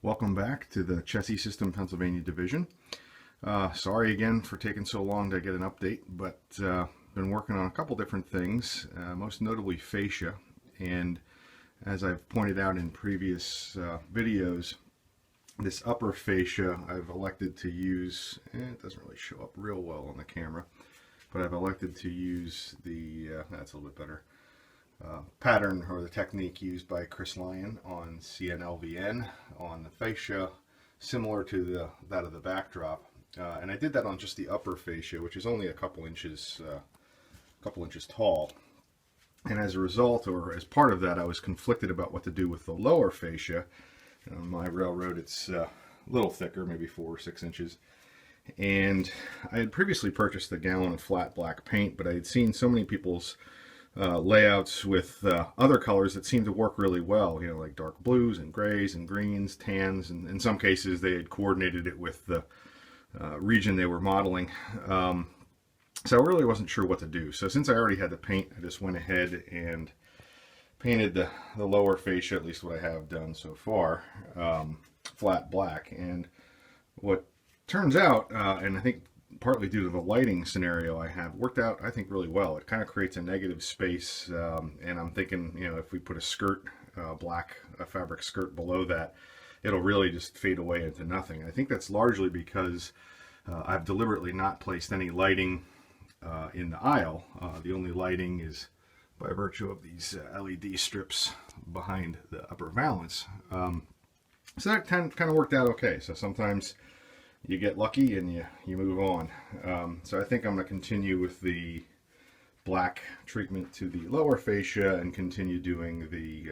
Welcome back to the Chassis System Pennsylvania Division. Sorry again for taking so long to get an update, but been working on a couple different things, most notably fascia. And as I've pointed out in previous videos, this upper fascia I've elected to use, it doesn't really show up real well on the camera, but I've elected to use the, that's a little bit better, pattern or the technique used by Chris Lyon on CNLVN on the fascia, similar to that of the backdrop. And I did that on just the upper fascia, which is only a couple inches tall. And as a result, or as part of that, I was conflicted about what to do with the lower fascia. And on my railroad, it's a little thicker, maybe 4 or 6 inches. And I had previously purchased a gallon of flat black paint, but I had seen so many people's layouts with other colors that seemed to work really well, you know, like dark blues and grays and greens, tans, and in some cases they had coordinated it with the region they were modeling. So I really wasn't sure what to do. So since I already had the paint, I just went ahead and painted the lower fascia, at least what I have done so far, flat black. And what turns out, and I think partly due to the lighting scenario I have, worked out, I think, really well. It kind of creates a negative space, and I'm thinking, you know, if we put a skirt, a fabric skirt below that, it'll really just fade away into nothing. I think that's largely because I've deliberately not placed any lighting in the aisle. The only lighting is by virtue of these LED strips behind the upper valance. So that kind of worked out okay. So sometimes you get lucky and you move on. So I think I'm going to continue with the black treatment to the lower fascia and continue doing the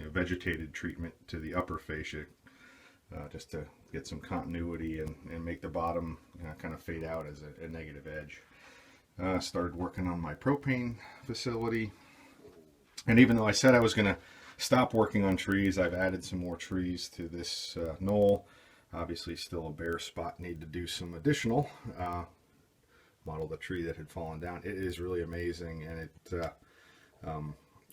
vegetated treatment to the upper fascia, just to get some continuity and make the bottom kind of fade out as a negative edge. Started working on my propane facility, and even though I said I was going to stop working on trees, I've added some more trees to this knoll. Obviously still a bare spot, need to do some additional, model the tree that had fallen down. It is really amazing, and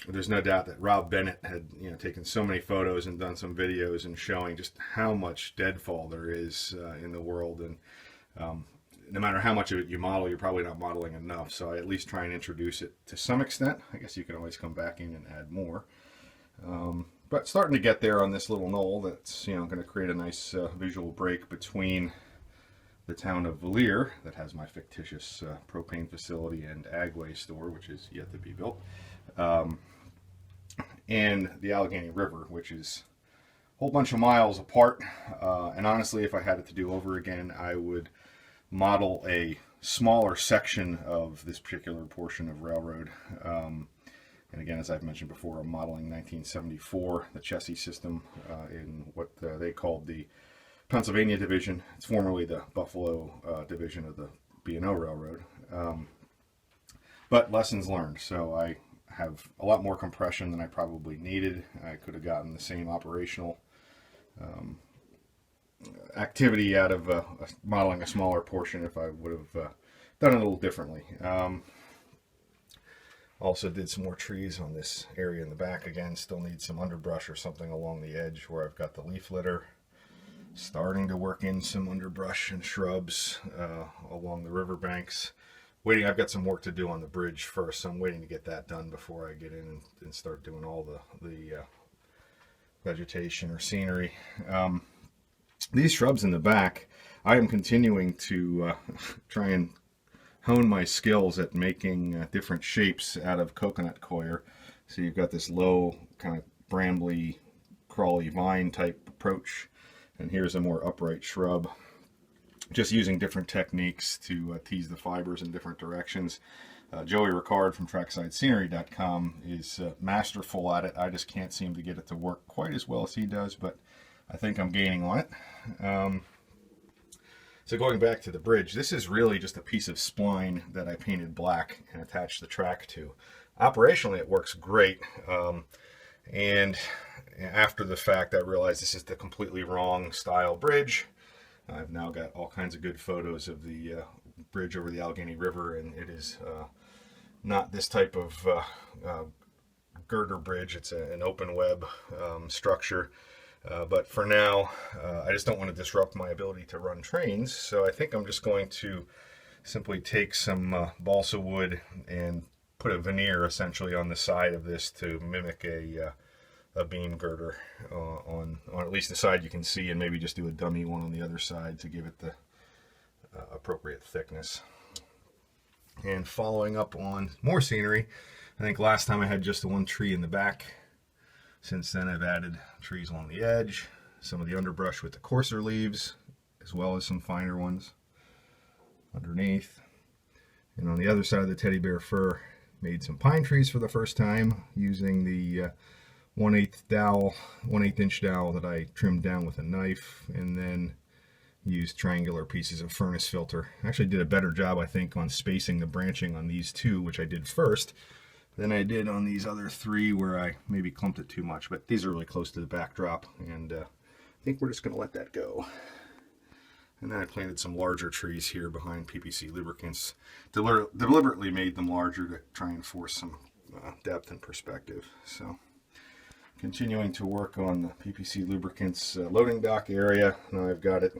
there's no doubt that Rob Bennett had taken so many photos and done some videos and showing just how much deadfall there is in the world, and no matter how much of it you model, you're probably not modeling enough. So I at least try and introduce it to some extent. I guess you can always come back in and add more. But starting to get there on this little knoll that's going to create a nice visual break between the town of Valier, that has my fictitious propane facility and Agway store, which is yet to be built, and the Allegheny River, which is a whole bunch of miles apart. And honestly, if I had it to do over again, I would model a smaller section of this particular portion of railroad. And again, as I've mentioned before, I'm modeling 1974, the chassis system in what they called the Pennsylvania Division. It's formerly the Buffalo Division of the B&O Railroad. But lessons learned. So I have a lot more compression than I probably needed. I could have gotten the same operational activity out of modeling a smaller portion if I would have done it a little differently. Also did some more trees on this area in the back. Again, still need some underbrush or something along the edge where I've got the leaf litter. Starting to work in some underbrush and shrubs along the riverbanks. I've got some work to do on the bridge first, so I'm waiting to get that done before I get in and start doing all the vegetation or scenery. These shrubs in the back, I am continuing to try and hone my skills at making different shapes out of coconut coir. So you've got this low kind of brambly, crawly vine type approach, and here's a more upright shrub. Just using different techniques to tease the fibers in different directions. Joey Ricard from TracksideScenery.com is masterful at it. I just can't seem to get it to work quite as well as he does, but I think I'm gaining on it. So going back to the bridge, this is really just a piece of spline that I painted black and attached the track to. Operationally, it works great. And after the fact, I realized this is the completely wrong style bridge. I've now got all kinds of good photos of the bridge over the Allegheny River, and it is not this type of girder bridge. It's an open web structure. But for now, I just don't want to disrupt my ability to run trains, so I think I'm just going to simply take some balsa wood and put a veneer essentially on the side of this to mimic a beam girder on at least the side you can see, and maybe just do a dummy one on the other side to give it the appropriate thickness. And following up on more scenery, I think last time I had just the one tree in the back. Since then I've added trees along the edge, some of the underbrush with the coarser leaves, as well as some finer ones underneath. And on the other side of the teddy bear fur, made some pine trees for the first time using the 1/8 dowel, 1/8 inch dowel that I trimmed down with a knife, and then used triangular pieces of furnace filter. I actually did a better job, I think, on spacing the branching on these two, which I did first, than I did on these other three where I maybe clumped it too much. But these are really close to the backdrop, and I think we're just going to let that go. And then I planted some larger trees here behind PPC lubricants. Deliberately made them larger to try and force some depth and perspective. So continuing to work on the PPC lubricants loading dock area. Now I've got it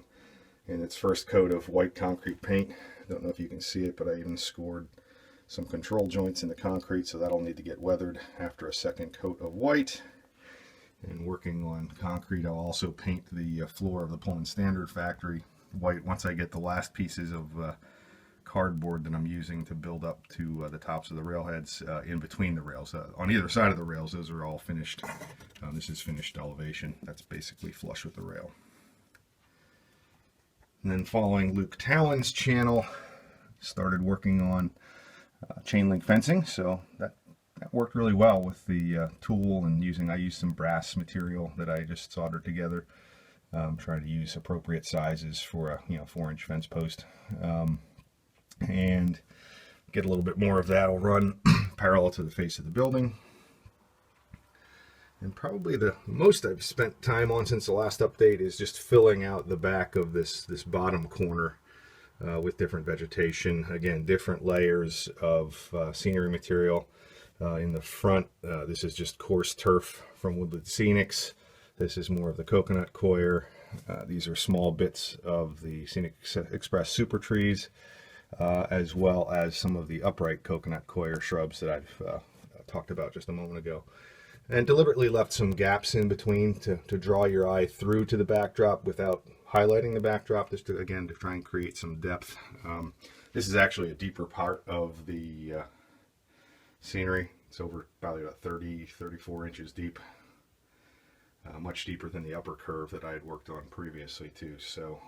in its first coat of white concrete paint. Don't know if you can see it, but I even scored some control joints in the concrete, so that'll need to get weathered after a second coat of white. And working on concrete, I'll also paint the floor of the Pullman Standard factory white once I get the last pieces of cardboard that I'm using to build up to the tops of the railheads in between the rails. On either side of the rails, those are all finished. This is finished elevation. That's basically flush with the rail. And then following Luke Talon's channel, started working on chain link fencing. So that worked really well with the tool, and I used some brass material that I just soldered together. Trying to use appropriate sizes for a 4-inch fence post, and get a little bit more of that. I'll run parallel to the face of the building. And probably the most I've spent time on since the last update is just filling out the back of this bottom corner with different vegetation. Again, different layers of scenery material. In the front, this is just coarse turf from Woodland Scenics. This is more of the coconut coir. These are small bits of the Scenic Express super trees, as well as some of the upright coconut coir shrubs that I've talked about just a moment ago. And deliberately left some gaps in between to draw your eye through to the backdrop without highlighting the backdrop, just to try and create some depth. This is actually a deeper part of the scenery. It's over probably about 34 inches deep. Much deeper than the upper curve that I had worked on previously too. So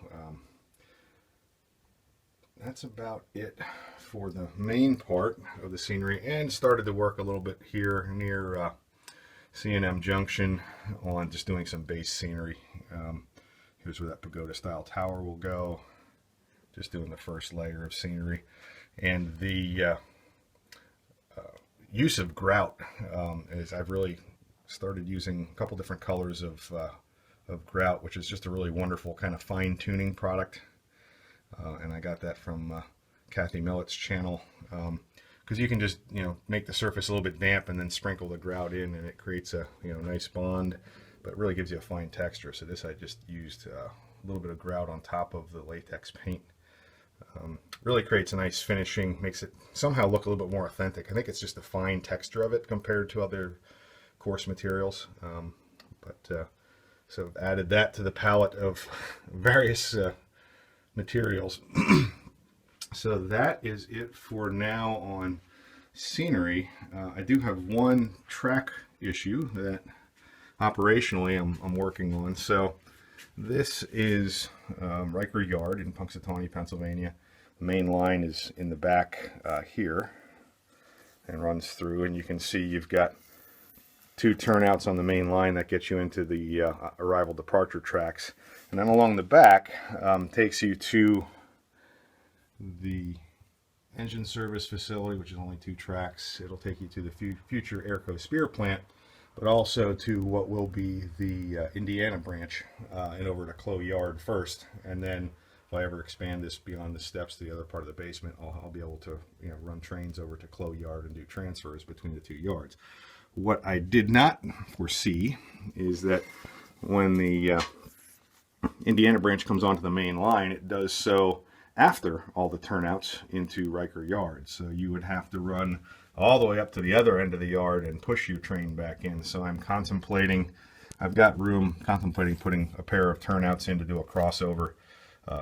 that's about it for the main part of the scenery, and started to work a little bit here near C&M Junction on just doing some base scenery. Here's where that pagoda style tower will go. Just doing the first layer of scenery. And the use of grout is I've really started using a couple different colors of grout, which is just a really wonderful kind of fine-tuning product. And I got that from Kathy Millett's channel, because you can just make the surface a little bit damp and then sprinkle the grout in, and it creates a nice bond, but it really gives you a fine texture. So this I just used a little bit of grout on top of the latex paint. Really creates a nice finishing, makes it somehow look a little bit more authentic. I think it's just the fine texture of it compared to other coarse materials. So I've added that to the palette of various materials. So that is it for now on scenery. I do have one track issue that operationally I'm working on. So this is Riker Yard in Punxsutawney, Pennsylvania. The main line is in the back here and runs through, and you can see you've got 2 turnouts on the main line that gets you into the arrival departure tracks, and then along the back takes you to the engine service facility, which is only 2 tracks. It'll take you to the future Airco Spear plant, but also to what will be the Indiana branch, and over to Clow Yard first. And then if I ever expand this beyond the steps to the other part of the basement, I'll be able to run trains over to Clow Yard and do transfers between the 2 yards. What I did not foresee is that when the Indiana branch comes onto the main line, it does so after all the turnouts into Riker Yard. So you would have to run all the way up to the other end of the yard and push your train back in. So I'm contemplating, I've got room, contemplating putting a pair of turnouts in to do a crossover,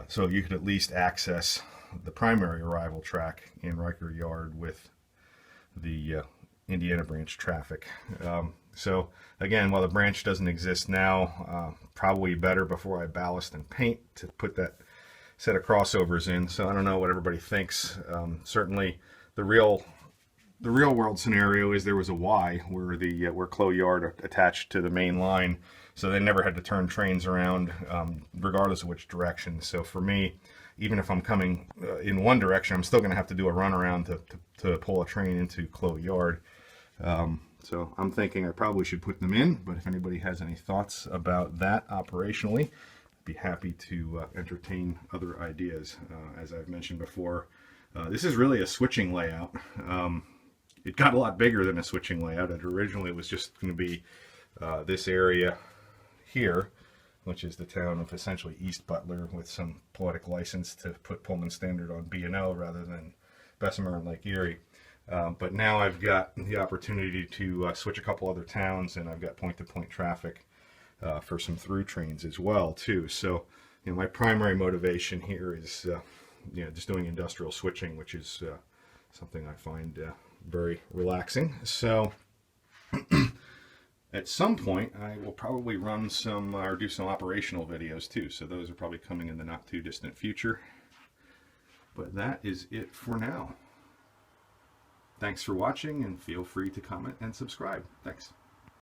so you could at least access the primary arrival track in Riker Yard with the Indiana branch traffic. So again, while the branch doesn't exist now, probably better before I ballast and paint to put that set of crossovers in. So I don't know what everybody thinks. Certainly the real world scenario is there was a Y where the where Clo Yard attached to the main line, so they never had to turn trains around regardless of which direction. So for me, even if I'm coming in one direction, I'm still going to have to do a runaround to pull a train into Clo Yard. So I'm thinking I probably should put them in, but if anybody has any thoughts about that operationally, I'd be happy to entertain other ideas. As I've mentioned before, this is really a switching layout. It got a lot bigger than a switching layout. Originally, it was just going to be this area here, which is the town of essentially East Butler, with some poetic license to put Pullman Standard on B&O rather than Bessemer and Lake Erie. But now I've got the opportunity to switch a couple other towns, and I've got point-to-point traffic for some through trains as well too. So, you know, my primary motivation here is, you know, just doing industrial switching, which is something I find very relaxing. So, at some point, I will probably run some or do some operational videos too. So those are probably coming in the not too distant future. But that is it for now. Thanks for watching, and feel free to comment and subscribe. Thanks.